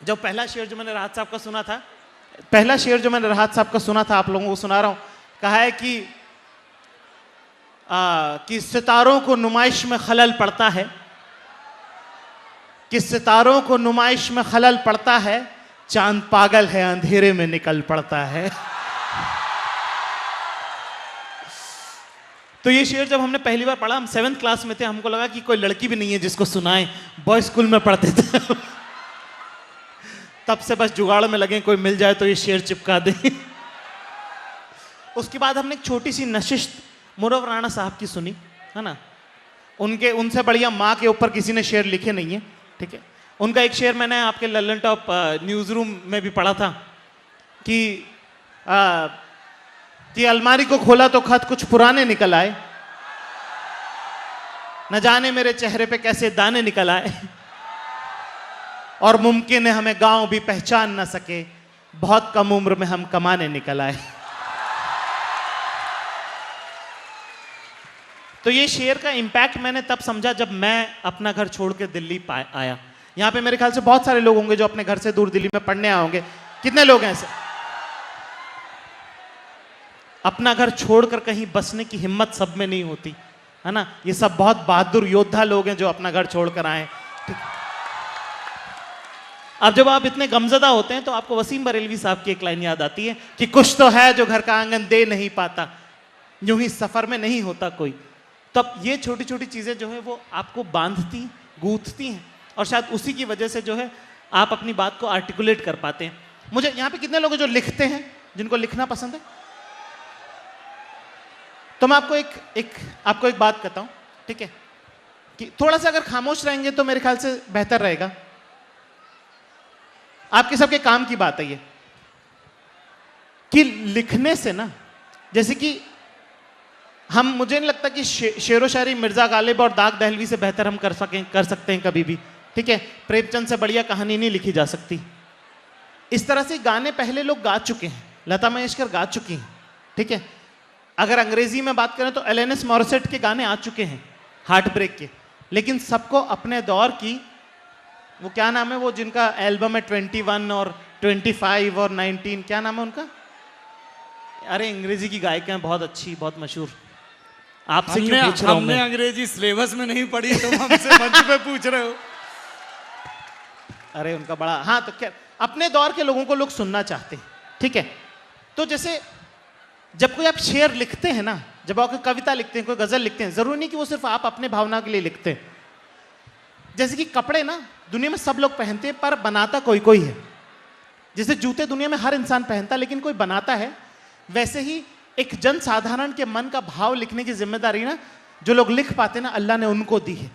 जो पहला शेर जो मैंने राहत साहब का सुना था, पहला शेर जो मैंने राहत साहब का सुना था, आप लोगों को सुना रहा हूं। कहा है कि सितारों को नुमाइश में खलल पड़ता है, कि सितारों को नुमाइश में खलल पड़ता है, चांद पागल है अंधेरे में निकल पड़ता है। तो ये शेर जब हमने पहली बार पढ़ा, हम 7th क्लास में थे, हमको लगा कि कोई लड़की भी नहीं है जिसको सुनाए, बॉय स्कूल में पढ़ते थे। तब से बस जुगाड़ में लगे कोई मिल जाए तो ये शेर चिपका दे। उसके बाद हमने एक छोटी सी नशिस्त मुनव्वर राणा साहब की सुनी, है ना। उनसे बढ़िया माँ के ऊपर किसी ने शेर लिखे नहीं है, ठीक है। उनका एक शेर मैंने आपके लल्लन टॉप न्यूज़ रूम में भी पढ़ा था कि अलमारी को खोला तो खत कुछ पुराने निकल आए, न जाने मेरे चेहरे पे कैसे दाने निकल आए, और मुमकिन है हमें गांव भी पहचान न सके, बहुत कम उम्र में हम कमाने निकल आए। तो ये शेर का इंपैक्ट मैंने तब समझा जब मैं अपना घर छोड़ के दिल्ली आया। यहां पे मेरे ख्याल से बहुत सारे लोग होंगे जो अपने घर से दूर दिल्ली में पढ़ने आए होंगे। कितने लोग हैं ऐसे? अपना घर छोड़कर कहीं बसने की हिम्मत सब में नहीं होती, है ना। ये सब बहुत बहादुर योद्धा लोग हैं जो अपना घर छोड़कर आए, ठीक। अब जब आप इतने गमजदा होते हैं तो आपको वसीम बरेलवी साहब की एक लाइन याद आती है कि कुछ तो है जो घर का आंगन दे नहीं पाता, यूं ही सफर में नहीं होता कोई। तब ये छोटी छोटी चीजें जो है वो आपको बांधती, गूंथती हैं, और शायद उसी की वजह से जो है आप अपनी बात को आर्टिकुलेट कर पाते हैं। मुझे यहाँ पे कितने लोग जो लिखते हैं, जिनको लिखना पसंद है? तो मैं आपको एक बात कहता हूं, ठीक है, कि थोड़ा सा अगर खामोश रहेंगे तो मेरे ख्याल से बेहतर रहेगा। आपके सबके काम की बात है ये, कि लिखने से ना, जैसे कि मुझे नहीं लगता कि शेरो शायरी मिर्जा गालिब और दाग दहलवी से बेहतर हम कर सकते हैं कभी भी, ठीक है। प्रेमचंद से बढ़िया कहानी नहीं लिखी जा सकती। इस तरह से गाने पहले लोग गा चुके हैं, लता मंगेशकर गा चुकी हैं, ठीक है। अगर अंग्रेजी में बात करें तो एलेनिस मॉरिसेट के गाने आ चुके हैं, हार्ट ब्रेक के। लेकिन सबको अपने दौर की, वो क्या नाम है वो जिनका एल्बम है 21 और 25 और 19, क्या नाम है उनका? अरे अंग्रेजी की गायिका है बहुत अच्छी, बहुत मशहूर। आपसे क्यों पूछ रहा हूं मैं? हमने अंग्रेजी सिलेबस में नहीं पढ़ी, तुम हमसे मंच पे पूछ रहे हो। अरे उनका बड़ा, हाँ, तो क्या अपने दौर के लोगों को लोग सुनना चाहते हैं, ठीक है। तो जैसे जब कोई आप शेर लिखते हैं ना, जब आप कोई कविता लिखते हैं, कोई गजल लिखते हैं, जरूरी नहीं कि वो सिर्फ आप अपने भावना के लिए लिखते हैं। जैसे कि कपड़े ना दुनिया में सब लोग पहनते हैं, पर बनाता कोई कोई है। जैसे जूते दुनिया में हर इंसान पहनता है लेकिन कोई बनाता है, वैसे ही एक जन साधारण के मन का भाव लिखने की जिम्मेदारी ना जो लोग लिख पाते ना, अल्लाह ने उनको दी है,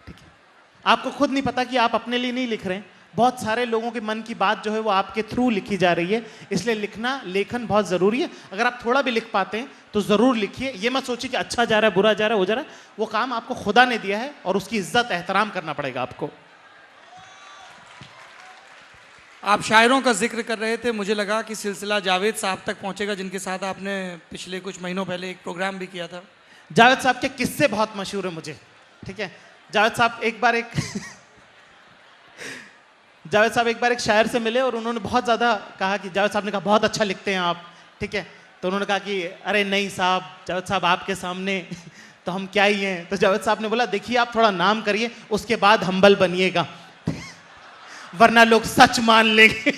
ठीक है। आपको खुद नहीं पता कि आप अपने लिए नहीं लिख रहे हैं, बहुत सारे लोगों के मन की बात जो है वो आपके थ्रू लिखी जा रही है। इसलिए लेखन बहुत जरूरी है। अगर आप थोड़ा भी लिख पाते हैं तो जरूर लिखिए। ये मत सोचिए कि अच्छा जा रहा है, बुरा जा रहा है, हो जा रहा है। वो काम आपको खुदा ने दिया है और उसकी इज्जत एहतराम करना पड़ेगा आपको। आप शायरों का जिक्र कर रहे थे, मुझे लगा कि सिलसिला जावेद साहब तक पहुंचेगा, जिनके साथ आपने पिछले कुछ महीनों पहले एक प्रोग्राम भी किया था। जावेद साहब के किस्से बहुत मशहूर है मुझे, ठीक है। जावेद साहब एक बार एक शायर से मिले और उन्होंने बहुत ज़्यादा कहा कि जावेद साहब ने कहा बहुत अच्छा लिखते हैं आप, ठीक है। तो उन्होंने कहा कि अरे नहीं साहब, जावेद साहब आपके सामने तो हम क्या ही हैं। तो जावेद साहब ने बोला देखिए आप थोड़ा नाम करिए, उसके बाद हम्बल बनिएगा, वरना लोग सच मान लेंगे।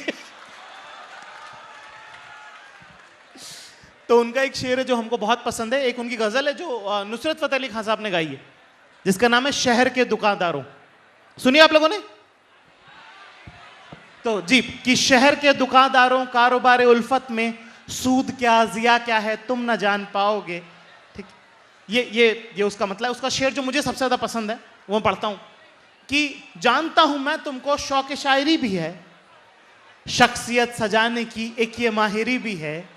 तो उनका एक शेर है जो हमको बहुत पसंद है। एक उनकी गजल है जो नुसरत फतेह अली खान साहब ने गाई है, जिसका नाम है शहर के दुकानदारों। सुनिए आप लोगों ने तो जी, कि शहर के दुकानदारों कारोबार उल्फत में सूद क्या जिया क्या है तुम ना जान पाओगे, ठीक। ये उसका मतलब, उसका शेर जो मुझे सबसे ज्यादा पसंद है वो पढ़ता हूं कि जानता हूं मैं तुमको शौक शायरी भी है, शख्सियत सजाने की एक ये माहिरी भी है,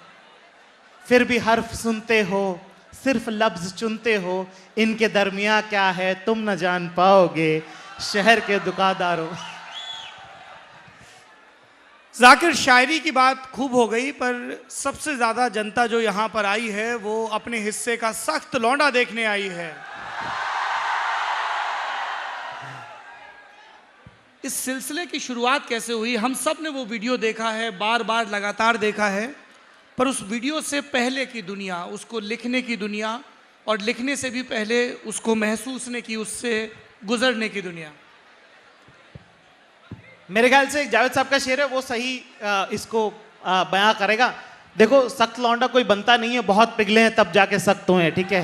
फिर भी हर्फ सुनते हो सिर्फ लफ्ज चुनते हो, इनके दरमिया क्या है तुम न जान पाओगे, शहर के दुकानदारों। जाकिर, शायरी की बात खूब हो गई, पर सबसे ज्यादा जनता जो यहां पर आई है वो अपने हिस्से का सख्त लौंडा देखने आई है। इस सिलसिले की शुरुआत कैसे हुई? हम सब ने वो वीडियो देखा है, बार बार लगातार देखा है, पर उस वीडियो से पहले की दुनिया, उसको लिखने की दुनिया और लिखने से भी पहले उसको महसूसने की, उससे गुजरने की दुनिया। मेरे ख्याल से जावेद साहब का शेर है, वो सही इसको बयां करेगा। देखो, सख्त लौंडा कोई बनता नहीं है, बहुत पिघले हैं तब जाके सख्त हुए हैं, ठीक है।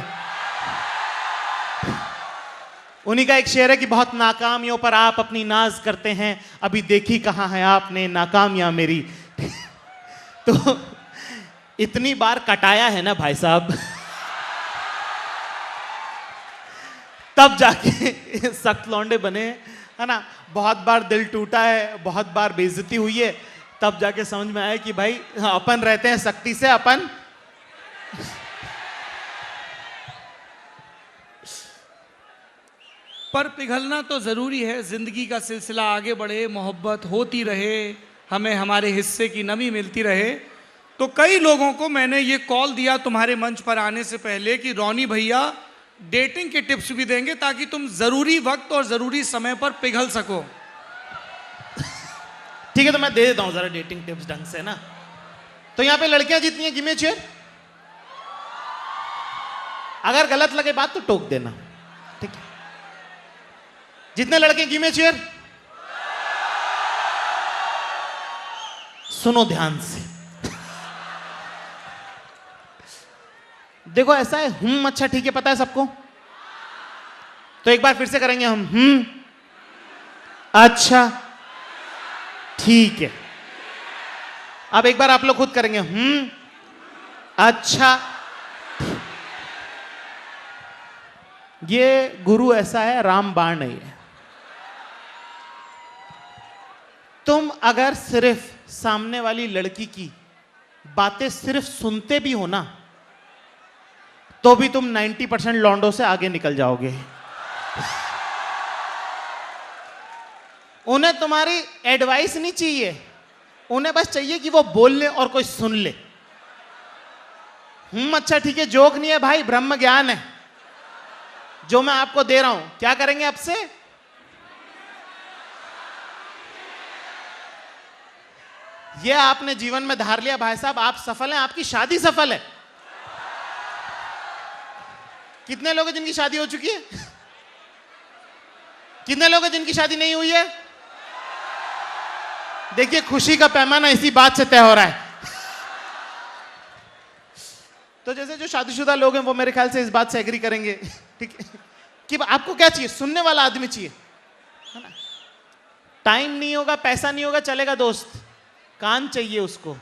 उन्हीं का एक शेर है कि बहुत नाकामियों पर आप अपनी नाज करते हैं, अभी देखी कहाँ है आपने नाकामियां मेरी। तो इतनी बार कटाया है ना भाई साहब, तब जाके सख्त लौंडे बने, है ना। बहुत बार दिल टूटा है, बहुत बार बेइज्जती हुई है, तब जाके समझ में आया कि भाई अपन रहते हैं सख्ती से, अपन पर पिघलना तो ज़रूरी है, ज़िंदगी का सिलसिला आगे बढ़े, मोहब्बत होती रहे, हमें हमारे हिस्से की नमी मिलती रहे। तो कई लोगों को मैंने ये कॉल दिया तुम्हारे मंच पर आने से पहले कि रॉनी भैया डेटिंग के टिप्स भी देंगे ताकि तुम ज़रूरी वक्त और ज़रूरी समय पर पिघल सको। ठीक है, तो मैं दे देता हूं जरा डेटिंग टिप्स ढंग से ना। तो यहां पे लड़कियां जितनी हैं, गिव मी चेयर। अगर गलत लगे बात तो टोक देना, ठीक है। जितने लड़के गिव मी चेयर। सुनो ध्यान से। देखो ऐसा है, अच्छा ठीक है, पता है सबको। तो एक बार फिर से करेंगे हम। अच्छा ठीक है। अब एक बार आप लोग खुद करेंगे अच्छा। ये गुरु ऐसा है, रामबाण नहीं है। तुम अगर सिर्फ सामने वाली लड़की की बातें सिर्फ सुनते भी हो ना, तो भी तुम 90% लौंडों से आगे निकल जाओगे। उन्हें तुम्हारी एडवाइस नहीं चाहिए, उन्हें बस चाहिए कि वो बोल ले और कोई सुन ले। अच्छा ठीक है, जोक नहीं है भाई, ब्रह्म ज्ञान है जो मैं आपको दे रहा हूं। क्या करेंगे अब से? ये आपने जीवन में धार लिया भाई साहब, आप सफल हैं, आपकी शादी सफल है। कितने लोग हैं जिनकी शादी हो चुकी है? कितने लोग हैं जिनकी शादी नहीं हुई है? देखिए, खुशी का पैमाना इसी बात से तय हो रहा है। तो जैसे जो शादीशुदा लोग हैं वो मेरे ख्याल से इस बात से एग्री करेंगे, ठीक है, कि आपको क्या चाहिए? सुनने वाला आदमी चाहिए, है ना। टाइम नहीं होगा, पैसा नहीं होगा, चलेगा दोस्त, कान चाहिए उसको।